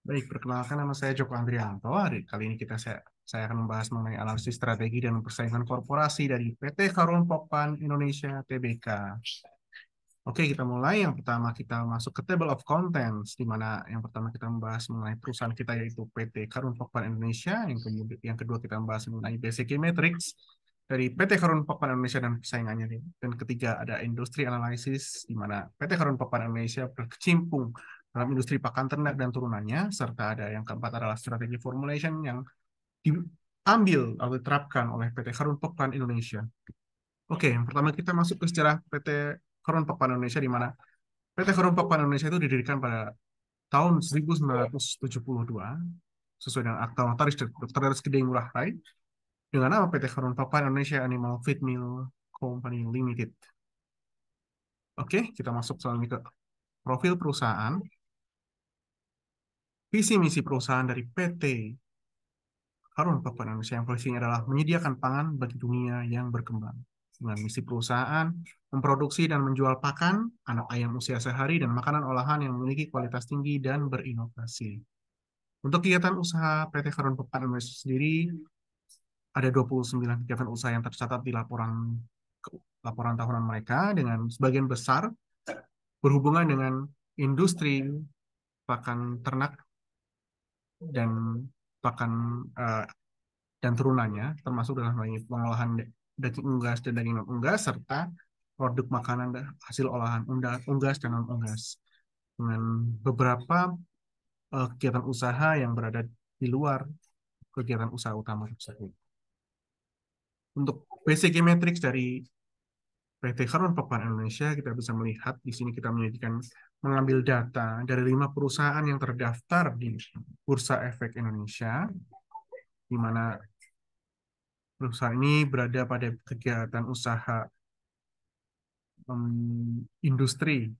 Baik, perkenalkan nama saya Joko Andrianto. Kali ini saya akan membahas mengenai analisis strategi dan persaingan korporasi dari PT Karun Pokpan Indonesia Tbk. Oke, kita mulai. Yang pertama kita masuk ke table of contents, di mana yang pertama kita membahas mengenai perusahaan kita yaitu PT Karun Pokpan Indonesia. Yang kedua kita membahas mengenai basic key metrics dari PT Karun Pokpan Indonesia dan persaingannya. Dan ketiga ada industri analisis, di mana PT Karun Pokpan Indonesia berkecimpung dalam industri pakan ternak dan turunannya, serta ada yang keempat adalah strategi formulation yang diambil atau diterapkan oleh PT Karun Pokpan Indonesia. Oke, yang pertama kita masuk ke sejarah PT Karun Pokpan Indonesia, di mana PT Karun Pokpan Indonesia itu didirikan pada tahun 1972 sesuai dengan Akta Notaris Dr. Gede Ngurah Rai dengan nama PT Karun Pokpan Indonesia Animal Feed Mill Company Limited. Oke, kita masuk selanjutnya ke profil perusahaan. Visi misi perusahaan dari PT Karun Pokpan Indonesia yang posisinya adalah menyediakan pangan bagi dunia yang berkembang. Dengan misi perusahaan memproduksi dan menjual pakan, anak ayam usia sehari, dan makanan olahan yang memiliki kualitas tinggi dan berinovasi. Untuk kegiatan usaha PT Karun Pokpan Indonesia sendiri, ada 29 kegiatan usaha yang tercatat di laporan tahunan mereka, dengan sebagian besar berhubungan dengan industri pakan ternak dan pakan eh, dan turunannya, termasuk dalam hal ini pengolahan daging unggas dan daging non unggas, serta produk makanan hasil olahan unggas dan non unggas, dengan beberapa kegiatan usaha yang berada di luar kegiatan usaha utama tersebut. Untuk basic metrics dari PT Karun Pokpan Indonesia, kita bisa melihat di sini kita mengambil data dari 5 perusahaan yang terdaftar di Bursa Efek Indonesia, di mana perusahaan ini berada pada kegiatan usaha industri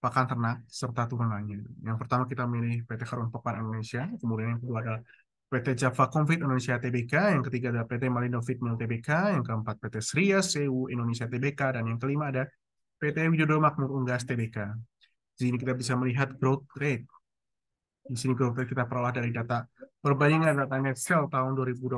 pakan ternak serta turunannya. Yang pertama kita milih PT Karun Pokpan Indonesia, kemudian yang kedua adalah PT Java Confit Indonesia Tbk, yang ketiga adalah PT Malindo Feed Mill Tbk, yang keempat PT Sria Sewu Indonesia Tbk, dan yang kelima ada PT Widodo Makmur Unggas Tbk. Di sini kita bisa melihat growth rate. Di sini growth rate kita peroleh dari data perbandingan data net sale tahun 2021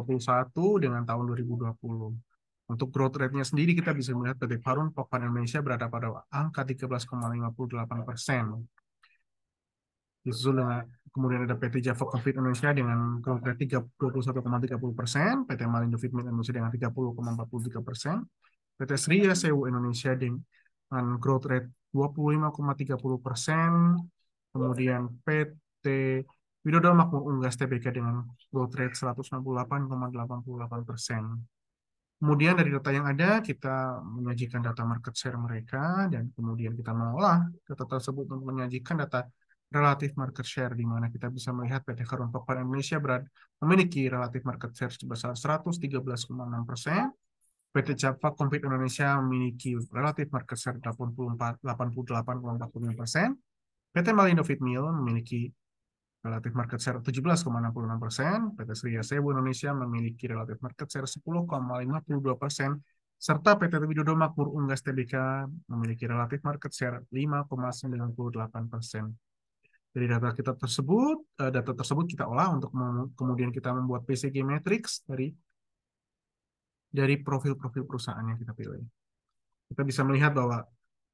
dengan tahun 2020. Untuk growth rate-nya sendiri kita bisa melihat PT Karun Pokpan Indonesia berada pada angka 13,58%. Disusul dengan kemudian ada PT Java Confit Indonesia dengan growth rate 21,30%, PT Malindo Feed Mill Indonesia dengan 30,43%, PT Sria Sewu Indonesia dengan growth rate 25,30%, kemudian PT Widodo Makmur Unggas Tbk dengan growth rate 168,88%. Kemudian dari data yang ada, kita menyajikan data market share mereka, dan kemudian kita mengolah data tersebut untuk menyajikan data relatif market share, di mana kita bisa melihat PT Karun Pokpan Indonesia memiliki relatif market share sebesar 113,6%, PT Java Confit Indonesia memiliki relatif market share 88,45%, PT Malindo Feed Mill memiliki relatif market share 17,66%, PT Sria Sewu Indonesia memiliki relatif market share 10,52%, serta PT Widodo Makmur Unggas Tbk memiliki relatif market share 5,98%. Dari data tersebut kita olah untuk kemudian kita membuat PCG matrix dari profil-profil perusahaan yang kita pilih. Kita bisa melihat bahwa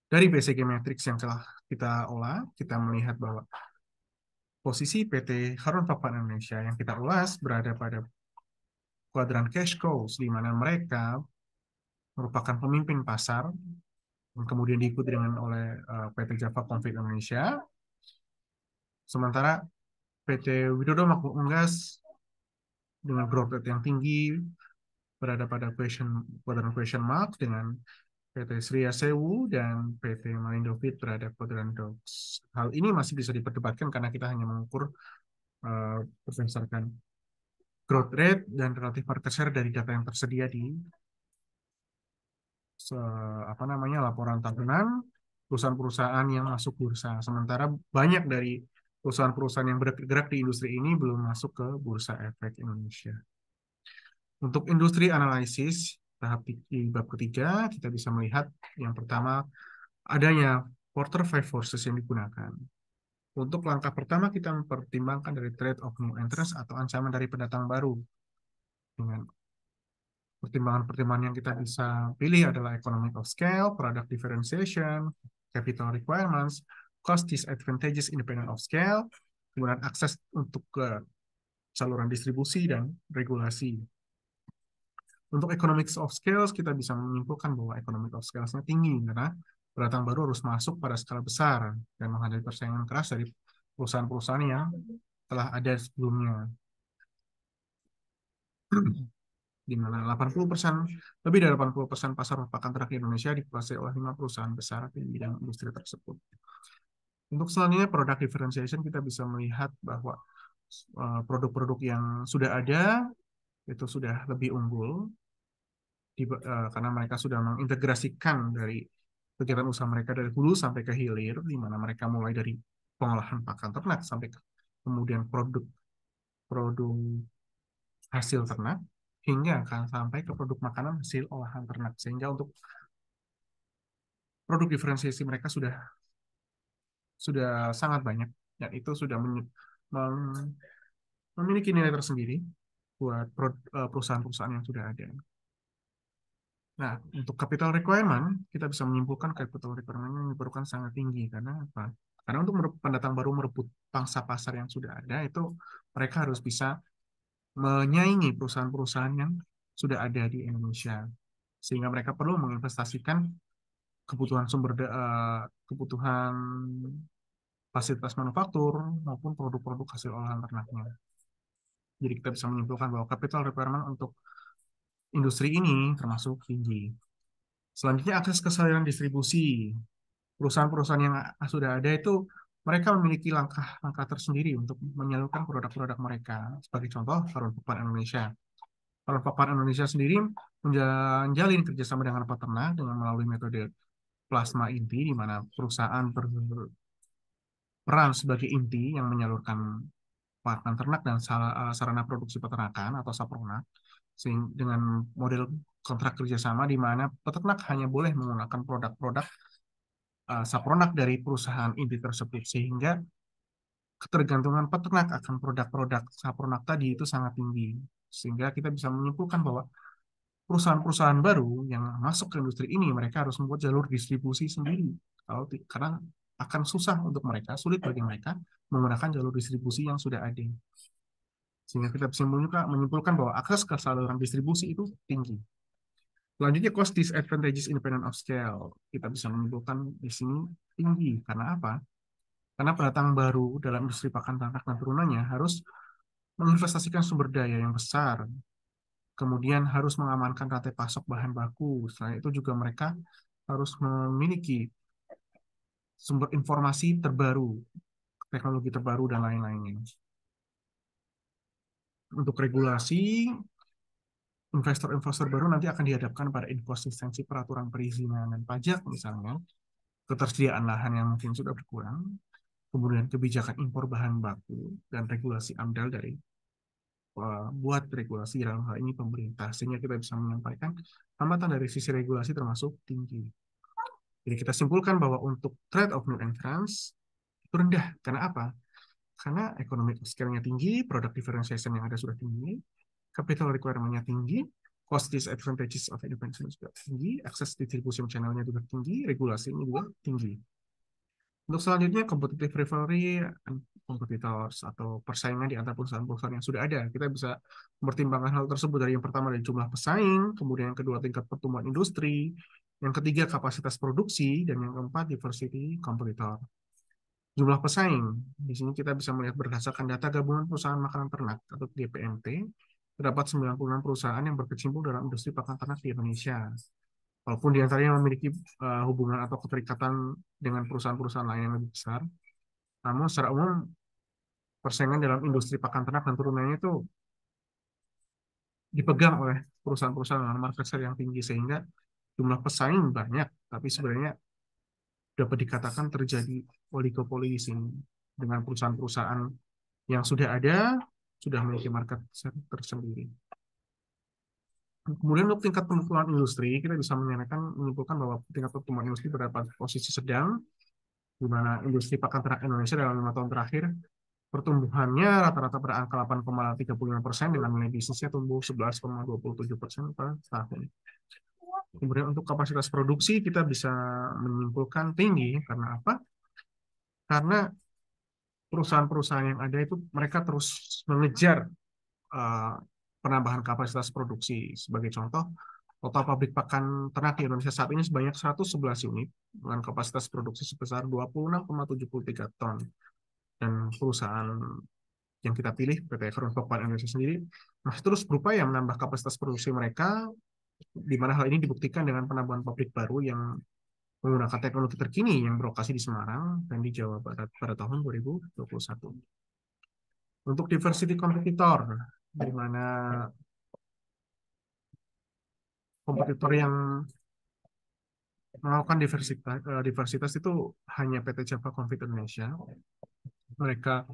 dari PCG matrix yang telah kita olah, kita melihat bahwa posisi PT Karun Pokpan Indonesia yang kita ulas berada pada kuadran cash cows, di mana mereka merupakan pemimpin pasar, dan kemudian diikuti oleh PT Java Confit Indonesia. Sementara PT Widodo Makmur Unggas dengan growth rate yang tinggi berada pada kuadran question mark, dengan PT Sria Sewu dan PT Malindo Feed berada kuadran dogs. Hal ini masih bisa diperdebatkan karena kita hanya mengukur berdasarkan growth rate dan relatif market share dari data yang tersedia di laporan tahunan perusahaan-perusahaan yang masuk bursa. Sementara banyak dari perusahaan-perusahaan yang bergerak di industri ini belum masuk ke Bursa Efek Indonesia. Untuk industri analisis tahap di bab ketiga, kita bisa melihat yang pertama adanya quarter five forces yang digunakan. Untuk langkah pertama, kita mempertimbangkan dari threat of new entrants atau ancaman dari pendatang baru. Dengan pertimbangan-pertimbangan yang kita bisa pilih adalah economic of scale, product differentiation, capital requirements, cost disadvantages independent of scale, kemudian akses untuk ke saluran distribusi dan regulasi. Untuk economics of scales, kita bisa menyimpulkan bahwa economic of scales-nya tinggi karena pendatang baru harus masuk pada skala besar dan menghadapi persaingan keras dari perusahaan-perusahaan yang telah ada sebelumnya. Di mana 80%, lebih dari 80% pasar pakan ternak di Indonesia dikuasai oleh 5 perusahaan besar di bidang industri tersebut. Untuk selanjutnya, product differentiation, kita bisa melihat bahwa produk-produk yang sudah ada itu sudah lebih unggul karena mereka sudah mengintegrasikan dari kegiatan usaha mereka dari hulu sampai ke hilir, di mana mereka mulai dari pengolahan pakan ternak sampai kemudian produk hasil ternak hingga akan sampai ke produk makanan hasil olahan ternak. Sehingga untuk produk diferensiasi mereka sudah sangat banyak dan itu sudah memiliki nilai tersendiri buat perusahaan-perusahaan yang sudah ada. Nah, untuk capital requirement, kita bisa menyimpulkan capital requirement yang diperlukan sangat tinggi. Karena apa? Karena untuk pendatang baru merebut pangsa pasar yang sudah ada, itu mereka harus bisa menyaingi perusahaan-perusahaan yang sudah ada di Indonesia. Sehingga mereka perlu menginvestasikan kebutuhan fasilitas manufaktur maupun produk-produk hasil olahan ternaknya. Jadi kita bisa menyimpulkan bahwa capital requirement untuk industri ini termasuk tinggi. Selanjutnya akses ke saluran distribusi. Perusahaan-perusahaan yang sudah ada itu mereka memiliki langkah-langkah tersendiri untuk menyalurkan produk-produk mereka. Sebagai contoh, Karun Papan Indonesia. Karun Papan Indonesia sendiri menjalin kerjasama dengan peternak dengan melalui metode plasma inti, di mana perusahaan berperan sebagai inti yang menyalurkan pakan ternak dan sarana produksi peternakan atau saprona dengan model kontrak kerjasama di mana peternak hanya boleh menggunakan produk-produk sapronak dari perusahaan inti tersebut sehingga ketergantungan peternak akan produk-produk sapronak tadi itu sangat tinggi sehingga kita bisa menyimpulkan bahwa perusahaan-perusahaan baru yang masuk ke industri ini mereka harus membuat jalur distribusi sendiri karena akan susah untuk mereka, sulit bagi mereka menggunakan jalur distribusi yang sudah ada. Sehingga kita bisa menyimpulkan bahwa akses ke saluran distribusi itu tinggi. Selanjutnya, cost disadvantages independent of scale. Kita bisa menyimpulkan di sini tinggi. Karena apa? Karena pendatang baru dalam industri pakan ternak dan turunannya harus menginvestasikan sumber daya yang besar. Kemudian harus mengamankan rantai pasok bahan baku. Selain itu juga mereka harus memiliki sumber informasi terbaru, teknologi terbaru, dan lain-lainnya. Untuk regulasi, investor-investor baru nanti akan dihadapkan pada inkonsistensi peraturan perizinan dan pajak misalnya, ketersediaan lahan yang mungkin sudah berkurang, kemudian kebijakan impor bahan baku, dan regulasi AMDAL dari buat regulasi dalam hal ini pemerintah. Sehingga kita bisa menyampaikan hambatan dari sisi regulasi termasuk tinggi. Jadi kita simpulkan bahwa untuk threat of new entrants itu rendah. Karena apa? Karena economic scale-nya tinggi, product differentiation yang ada sudah tinggi, capital requirement-nya tinggi, cost disadvantages of independence juga tinggi, access distribution channel-nya juga tinggi, regulasinya juga tinggi. Untuk selanjutnya, competitive rivalry competitors atau persaingan di antara perusahaan-perusahaan yang sudah ada. Kita bisa mempertimbangkan hal tersebut dari yang pertama dari jumlah pesaing, kemudian yang kedua tingkat pertumbuhan industri, yang ketiga kapasitas produksi, dan yang keempat diversity competitor. Jumlah pesaing, di sini kita bisa melihat berdasarkan data gabungan perusahaan makanan ternak atau GPMT, terdapat 96 perusahaan yang berkecimpung dalam industri pakan ternak di Indonesia. Walaupun di antaranya memiliki hubungan atau keterikatan dengan perusahaan-perusahaan lain yang lebih besar, namun secara umum persaingan dalam industri pakan ternak dan turunannya itu dipegang oleh perusahaan-perusahaan dengan market share yang tinggi sehingga jumlah pesaing banyak, tapi sebenarnya dapat dikatakan terjadi oligopoli di sini dengan perusahaan-perusahaan yang sudah ada, sudah memiliki market share tersendiri. Kemudian untuk tingkat pertumbuhan industri, kita bisa menyimpulkan bahwa tingkat pertumbuhan industri berada pada posisi sedang di mana industri pakan ternak Indonesia dalam 5 tahun terakhir pertumbuhannya rata-rata berangka 8,35% dengan nilai bisnisnya tumbuh 11,27% per tahun. Kemudian untuk kapasitas produksi kita bisa menyimpulkan tinggi karena apa? Karena perusahaan-perusahaan yang ada itu mereka terus mengejar uh, penambahan kapasitas produksi. Sebagai contoh, total pabrik pakan ternak di Indonesia saat ini sebanyak 111 unit dengan kapasitas produksi sebesar 26,73 ton. Dan perusahaan yang kita pilih, PT Front Pakan Indonesia sendiri, masih terus berupaya menambah kapasitas produksi mereka, di mana hal ini dibuktikan dengan penambahan pabrik baru yang menggunakan teknologi terkini yang berlokasi di Semarang dan di Jawa Barat pada tahun 2021. Untuk diversity kompetitor, di mana kompetitor yang melakukan diversitas itu hanya PT Java Confit Indonesia. Mereka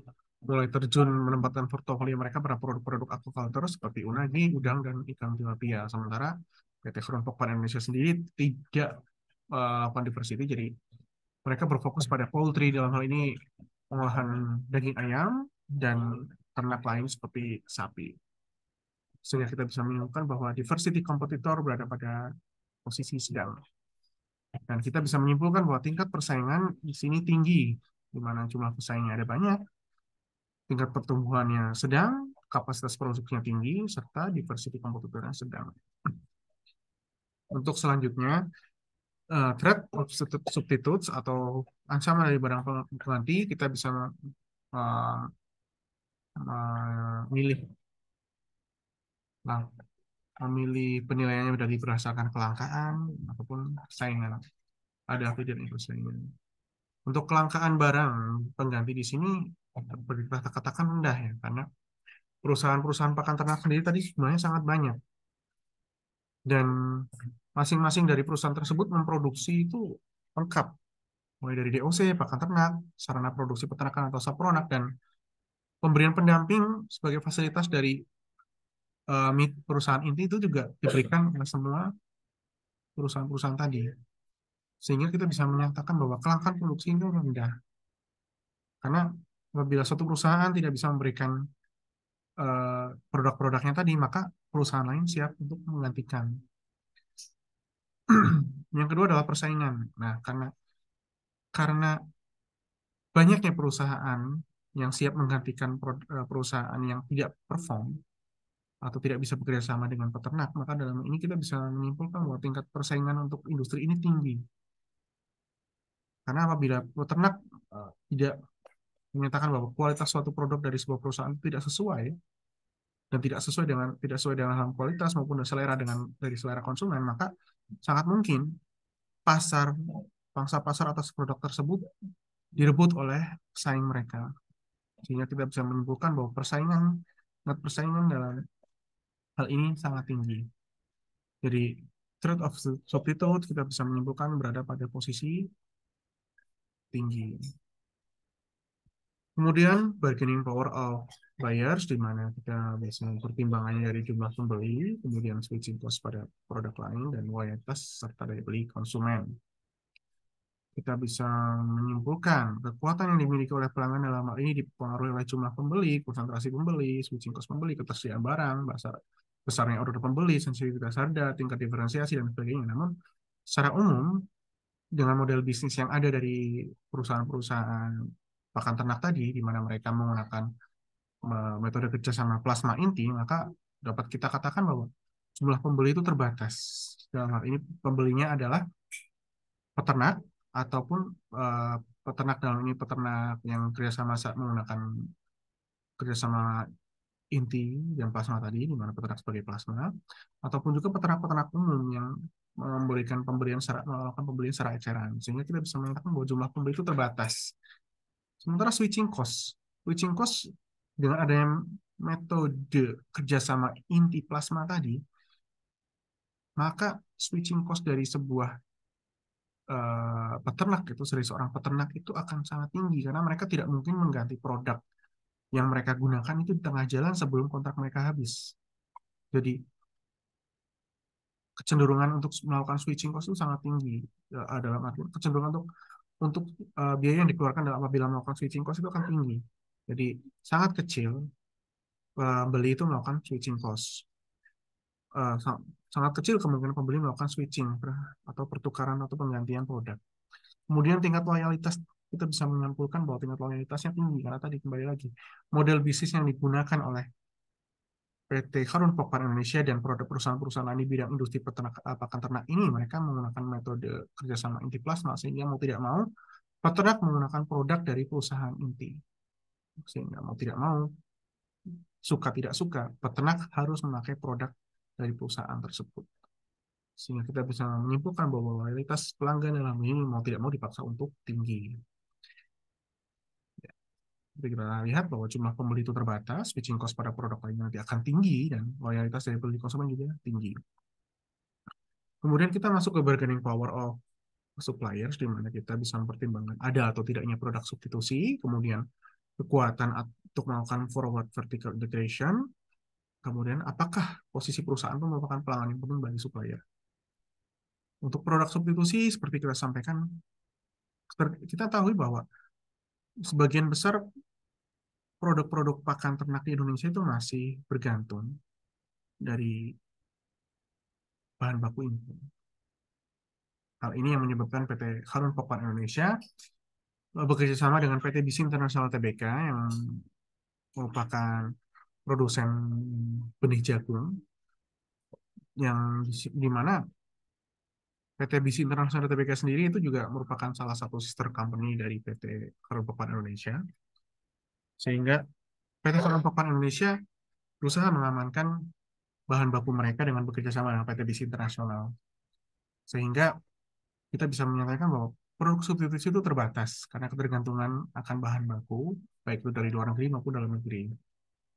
mulai terjun menempatkan portofolio mereka pada produk-produk aquaculture seperti unagi, udang, dan ikan tilapia. Sementara PT Front Pakan Indonesia sendiri tidak melakukan diversity, jadi mereka berfokus pada poultry dalam hal ini pengolahan daging ayam dan ternak lain seperti sapi. Sehingga kita bisa menyimpulkan bahwa diversity kompetitor berada pada posisi sedang. Dan kita bisa menyimpulkan bahwa tingkat persaingan di sini tinggi, di mana jumlah pesaingnya ada banyak, tingkat pertumbuhannya sedang, kapasitas produksinya tinggi, serta diversity kompetitornya sedang. Untuk selanjutnya, threat of substitutes atau ancaman dari barang pengganti, kita bisa memilih nah, memilih penilaiannya dari berdasarkan kelangkaan ataupun persaingan. Ada apa dan persaingan. Untuk kelangkaan barang pengganti di sini kita katakan rendah ya, karena perusahaan-perusahaan pakan ternak sendiri tadi sebenarnya sangat banyak dan masing-masing dari perusahaan tersebut memproduksi itu lengkap, mulai dari DOC, pakan ternak, sarana produksi peternakan atau sapronak, dan pemberian pendamping sebagai fasilitas dari perusahaan inti itu juga diberikan oleh semua perusahaan-perusahaan tadi. Sehingga kita bisa menyatakan bahwa kelangkaan produksi itu rendah. Karena apabila suatu perusahaan tidak bisa memberikan produk-produknya tadi, maka perusahaan lain siap untuk menggantikan. Yang kedua adalah persaingan. Nah, karena banyaknya perusahaan yang siap menggantikan perusahaan yang tidak perform atau tidak bisa bekerja sama dengan peternak, maka dalam ini kita bisa menyimpulkan bahwa tingkat persaingan untuk industri ini tinggi. Karena apabila peternak tidak menyatakan bahwa kualitas suatu produk dari sebuah perusahaan tidak sesuai dan tidak sesuai dengan hal kualitas maupun selera dari selera konsumen, maka sangat mungkin pasar pangsa pasar atas produk tersebut direbut oleh pesaing mereka. Sehingga kita bisa menyimpulkan bahwa persaingan dalam hal ini sangat tinggi. Jadi threat of substitute kita bisa menyimpulkan berada pada posisi tinggi. Kemudian bargaining power of buyers, di mana kita bisa pertimbangannya dari jumlah pembeli, kemudian switching cost pada produk lain, dan loyalitas serta daya beli konsumen. Kita bisa menyimpulkan kekuatan yang dimiliki oleh pelanggan dalam hal ini dipengaruhi oleh jumlah pembeli, konsentrasi pembeli, switching cost pembeli, ketersediaan barang, besarnya order pembeli, sensitivitas harga, tingkat diferensiasi, dan sebagainya. Namun, secara umum, dengan model bisnis yang ada dari perusahaan-perusahaan pakan ternak tadi, di mana mereka menggunakan metode kerjasama plasma inti, maka dapat kita katakan bahwa jumlah pembeli itu terbatas. Dalam hal ini, pembelinya adalah peternak ataupun peternak dalam ini peternak yang kerjasama menggunakan kerjasama inti dan plasma tadi, di mana peternak sebagai plasma, ataupun juga peternak-peternak umum yang melakukan pembelian secara eceran, sehingga kita bisa mengatakan bahwa jumlah pembeli itu terbatas. Sementara switching cost dengan adanya metode kerjasama inti plasma tadi, maka switching cost dari sebuah peternak itu, dari seorang peternak itu akan sangat tinggi karena mereka tidak mungkin mengganti produk yang mereka gunakan itu di tengah jalan sebelum kontrak mereka habis. Jadi kecenderungan untuk melakukan switching cost itu sangat tinggi. Dalam arti kecenderungan untuk untuk biaya yang dikeluarkan dalam apabila melakukan switching cost itu akan tinggi. Jadi sangat kecil pembeli itu melakukan switching cost. Eh, sangat kecil kemungkinan pembeli melakukan switching atau pertukaran atau penggantian produk. Kemudian tingkat loyalitas, kita bisa menyimpulkan bahwa tingkat loyalitasnya tinggi karena tadi kembali lagi model bisnis yang digunakan oleh PT Harun Pokpan Indonesia dan produk perusahaan-perusahaan lain di bidang industri pakan ternak ini, mereka menggunakan metode kerjasama inti plasma, sehingga mau tidak mau peternak menggunakan produk dari perusahaan inti, sehingga mau tidak mau, suka tidak suka, peternak harus memakai produk dari perusahaan tersebut, sehingga kita bisa menyimpulkan bahwa loyalitas pelanggan dalam ini mau tidak mau dipaksa untuk tinggi. Jadi kita lihat bahwa jumlah pembeli itu terbatas, switching cost pada produk lainnya nanti akan tinggi, dan loyalitas dari pembeli konsumen juga tinggi. Kemudian kita masuk ke bargaining power of suppliers, di mana kita bisa mempertimbangkan ada atau tidaknya produk substitusi, kemudian kekuatan untuk melakukan forward vertical integration, kemudian apakah posisi perusahaan itu merupakan pelanggan yang penting bagi supplier. Untuk produk substitusi, seperti kita sampaikan, kita tahu bahwa sebagian besar produk-produk pakan ternak di Indonesia itu masih bergantung dari bahan baku impor. Hal ini yang menyebabkan PT Harun Pokpan Indonesia bekerja sama dengan PT BIS International Tbk yang merupakan produsen benih jagung, yang di mana PT BIS International Tbk sendiri itu juga merupakan salah satu sister company dari PT Harun Pokpan Indonesia, sehingga PT Harun Pokpan Indonesia berusaha mengamankan bahan baku mereka dengan bekerja sama dengan PT BIS International, sehingga kita bisa menyatakan bahwa produk substitusi itu terbatas karena ketergantungan akan bahan baku, baik itu dari luar negeri maupun dalam negeri.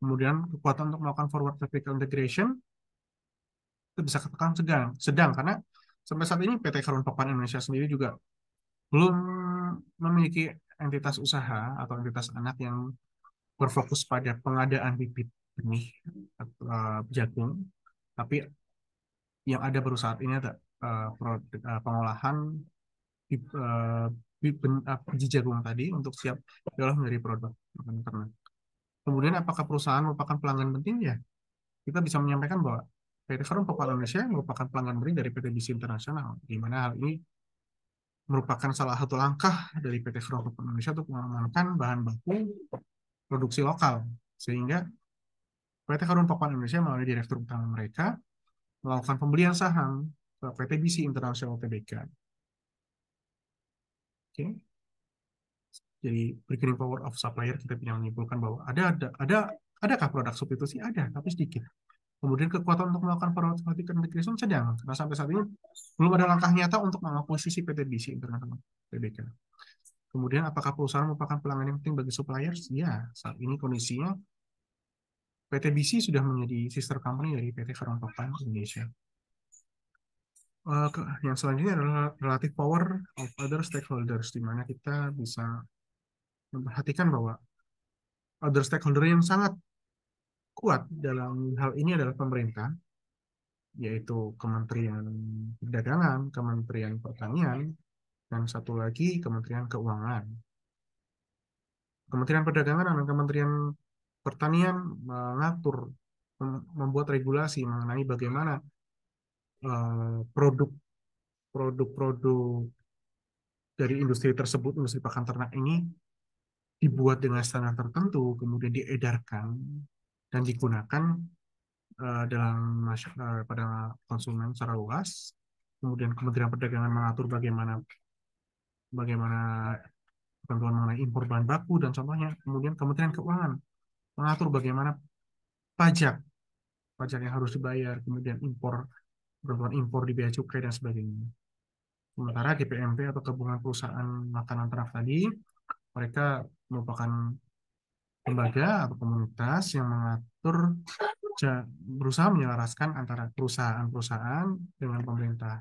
Kemudian kekuatan untuk melakukan forward vertical integration itu bisa katakan sedang karena sampai saat ini PT Karun Papan Indonesia sendiri juga belum memiliki entitas usaha atau entitas anak yang berfokus pada pengadaan bibit benih jagung, tapi yang ada baru saat ini ada pengolahan biji jagung tadi untuk siap diolah menjadi produk makanan ternak. Kemudian apakah perusahaan merupakan pelanggan penting? Ya, kita bisa menyampaikan bahwa PT Forum Pokok Indonesia merupakan pelanggan penting dari PT BIS Internasional, di mana hal ini merupakan salah satu langkah dari PT Forum Pokok Indonesia untuk mengamankan bahan baku produksi lokal, sehingga PT Forum Pokok Indonesia melalui direktur utama mereka melakukan pembelian saham ke PT BIS Internasional Tbk. Oke. Jadi bargaining power of supplier, kita bisa menyimpulkan bahwa adakah produk substitusi? Ada, tapi sedikit. Kemudian kekuatan untuk melakukan forward vertical integration sedang, karena sampai saat ini belum ada langkah nyata untuk mengakuisisi PT BIS International Tbk. Kemudian apakah perusahaan merupakan pelanggan yang penting bagi suppliers? Ya, saat ini kondisinya PT BIS sudah menjadi sister company dari PT Karung Papan Indonesia. Yang selanjutnya adalah relative power of other stakeholders, di mana kita bisa memperhatikan bahwa other stakeholder yang sangat kuat dalam hal ini adalah pemerintah, yaitu Kementerian Perdagangan, Kementerian Pertanian, dan satu lagi Kementerian Keuangan. Kementerian Perdagangan dan Kementerian Pertanian mengatur, membuat regulasi mengenai bagaimana produk-produk dari industri tersebut, industri pakan ternak ini dibuat dengan standar tertentu, kemudian diedarkan dan digunakan pada konsumen secara luas. Kemudian Kementerian Perdagangan mengatur bagaimana bagaimana ketentuan mengenai impor bahan baku dan contohnya. Kemudian Kementerian Keuangan mengatur bagaimana pajak pajak yang harus dibayar, kemudian ketentuan impor di bea cukai dan sebagainya. Sementara GPMP atau Gabungan Perusahaan Makanan Ternak tadi, mereka merupakan lembaga atau komunitas yang mengatur, berusaha menyelaraskan antara perusahaan-perusahaan dengan pemerintah.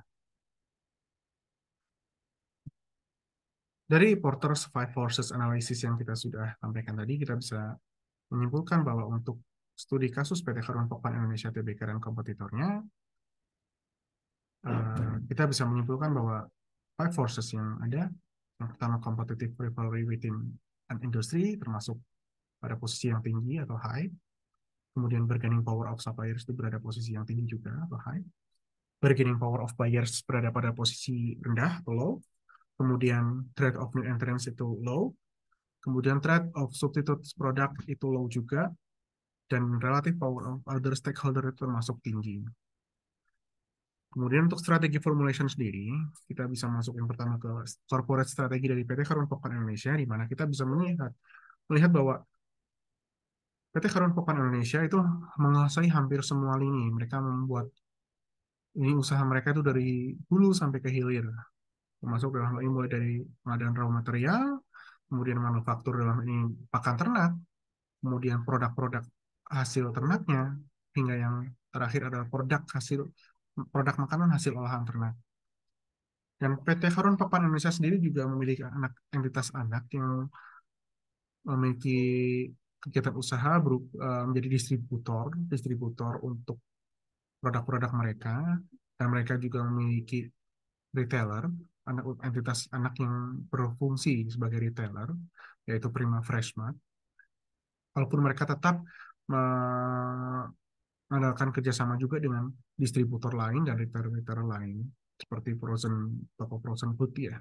Dari Porter's Five Forces Analysis yang kita sudah sampaikan tadi, kita bisa menyimpulkan bahwa untuk studi kasus PT Karun Pokpan Indonesia Tbk dan kompetitornya, kita bisa menyimpulkan bahwa five forces yang ada Yang pertama, competitive rivalry within an industry, termasuk pada posisi yang tinggi atau high. Kemudian bargaining power of suppliers itu berada posisi yang tinggi juga atau high. Bargaining power of buyers berada pada posisi rendah atau low. Kemudian trade of new entrants itu low. Kemudian trade of substitute product itu low juga. Dan relative power of other stakeholder itu termasuk tinggi. Kemudian untuk strategi formulation sendiri, kita bisa masuk yang pertama ke corporate strategi dari PT Karun Pokpan Indonesia, di mana kita bisa melihat bahwa PT Karun Pokpan Indonesia itu menguasai hampir semua lini. Mereka membuat ini usaha mereka itu dari hulu sampai ke hilir, termasuk dalam hal ini mulai dari pengadaan raw material, kemudian manufaktur dalam ini pakan ternak, kemudian produk-produk hasil ternaknya, hingga yang terakhir adalah produk makanan hasil olahan ternak. Dan PT Karun Papan Indonesia sendiri juga memiliki entitas anak yang memiliki kegiatan usaha menjadi distributor untuk produk-produk mereka, dan mereka juga memiliki retailer, entitas anak yang berfungsi sebagai retailer, yaitu Prima Freshmart. Walaupun mereka tetap mengandalkan kerjasama juga dengan distributor lain dan retailer-retailer lain, seperti toko frozen food ya.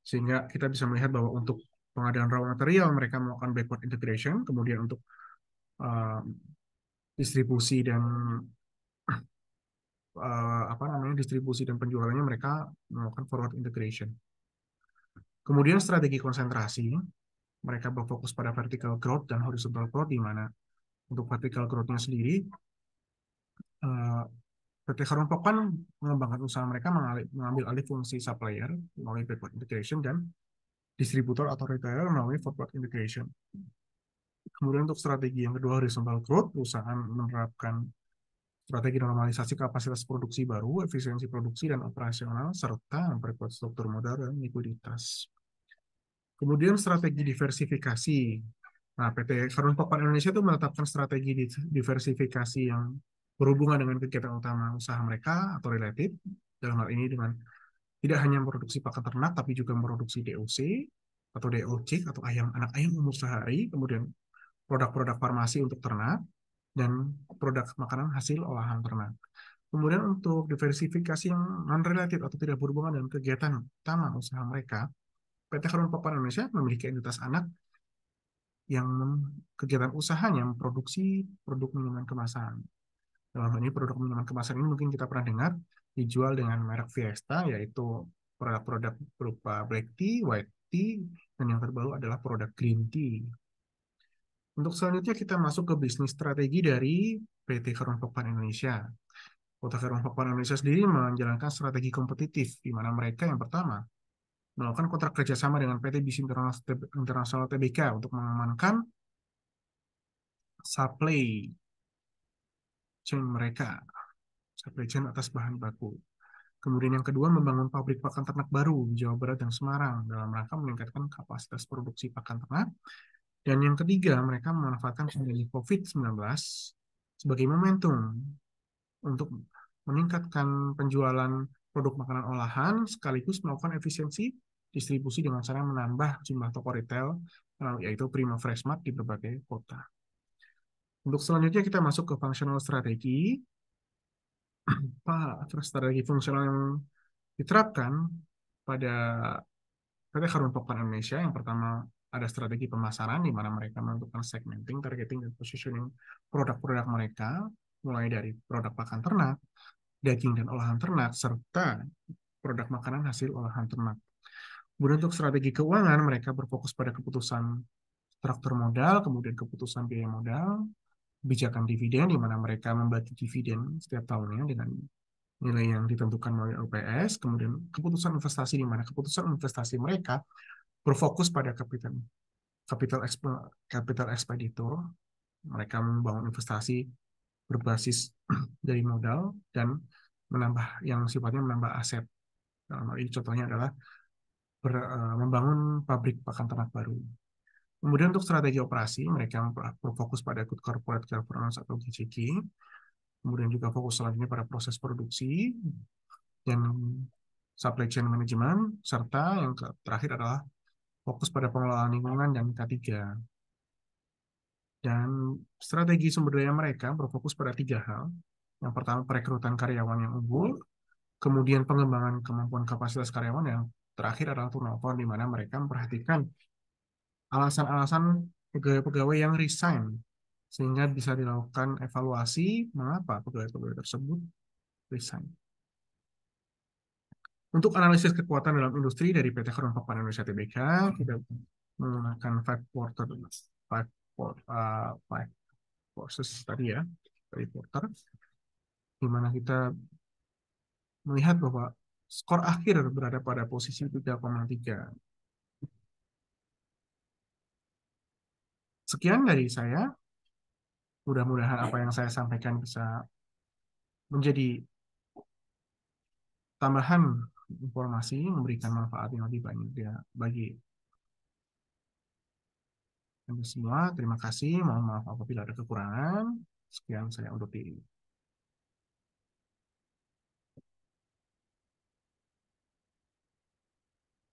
Sehingga kita bisa melihat bahwa untuk pengadaan raw material mereka melakukan backward integration, kemudian untuk uh, distribusi dan distribusi dan penjualannya mereka melakukan forward integration. Kemudian strategi konsentrasi, mereka berfokus pada vertical growth dan horizontal growth, di mana untuk vertical growth-nya sendiri, PT Karun Pokpan mengembangkan usaha mereka mengambil alih fungsi supplier melalui backward integration dan distributor atau retailer melalui forward integration. Kemudian untuk strategi yang kedua, horizontal growth, perusahaan menerapkan strategi normalisasi kapasitas produksi baru, efisiensi produksi dan operasional, serta memperkuat struktur modal dan likuiditas. Kemudian strategi diversifikasi. Nah, PT Karun Pokpan Indonesia itu menetapkan strategi diversifikasi yang berhubungan dengan kegiatan utama usaha mereka atau related, dalam hal ini dengan tidak hanya memproduksi pakan ternak, tapi juga memproduksi DOC atau DOC atau anak ayam umur sehari, kemudian produk-produk farmasi untuk ternak, dan produk makanan hasil olahan ternak. Kemudian untuk diversifikasi yang non-related atau tidak berhubungan dengan kegiatan utama usaha mereka, PT Karun Pokpan Indonesia memiliki entitas anak yang kegiatan usahanya memproduksi produk minuman kemasan. Dalam hal ini produk minuman kemasan ini mungkin kita pernah dengar dijual dengan merek Fiesta, yaitu produk-produk berupa black tea, white tea, dan yang terbaru adalah produk green tea. Untuk selanjutnya kita masuk ke bisnis strategi dari PT Karun Pokpan Indonesia. PT Karun Pokpan Indonesia sendiri menjalankan strategi kompetitif, di mana mereka yang pertama melakukan kontrak kerjasama dengan PT BIS Internasional Tbk untuk mengamankan supply chain mereka, supply chain atas bahan baku. Kemudian yang kedua, membangun pabrik pakan ternak baru di Jawa Barat dan Semarang dalam rangka meningkatkan kapasitas produksi pakan ternak. Dan yang ketiga, mereka memanfaatkan pandemi COVID-19 sebagai momentum untuk meningkatkan penjualan produk makanan olahan sekaligus melakukan efisiensi distribusi dengan cara menambah jumlah toko retail, yaitu Prima Freshmart di berbagai kota. Untuk selanjutnya kita masuk ke functional strategi. Strategi fungsional yang diterapkan pada PT Karun Pokpan Indonesia, yang pertama ada strategi pemasaran, di mana mereka menentukan segmenting, targeting, dan positioning produk-produk mereka, mulai dari produk pakan ternak, daging dan olahan ternak, serta produk makanan hasil olahan ternak. Kemudian untuk strategi keuangan, mereka berfokus pada keputusan struktur modal, kemudian keputusan biaya modal, kebijakan dividen, di mana mereka membagi dividen setiap tahunnya dengan nilai yang ditentukan melalui LPS, kemudian keputusan investasi, di mana keputusan investasi mereka berfokus pada capital expenditure, mereka membangun investasi berbasis dari modal dan menambah yang sifatnya menambah aset. Dalam hal ini contohnya adalah membangun pabrik pakan ternak baru. Kemudian untuk strategi operasi, mereka berfokus pada Good Corporate Governance atau GCG. Kemudian juga fokus selanjutnya pada proses produksi dan supply chain management, serta yang terakhir adalah fokus pada pengelolaan lingkungan dan K3. Dan strategi sumber daya mereka berfokus pada tiga hal. Yang pertama, perekrutan karyawan yang unggul, kemudian pengembangan kemampuan kapasitas karyawan, yang terakhir adalah turnover, di mana mereka memperhatikan alasan-alasan pegawai-pegawai yang resign, sehingga bisa dilakukan evaluasi mengapa pegawai-pegawai tersebut resign. Untuk analisis kekuatan dalam industri dari PT Harun Papan Indonesia Tbk, kita menggunakan five, five forces tadi ya, dari Porter, di mana kita melihat bahwa skor akhir berada pada posisi 3,3. Sekian dari saya. Mudah-mudahan apa yang saya sampaikan bisa menjadi tambahan informasi, memberikan manfaat yang lebih banyak ya bagi Anda semua. Terima kasih. Mohon maaf apabila ada kekurangan. Sekian saya undur diri.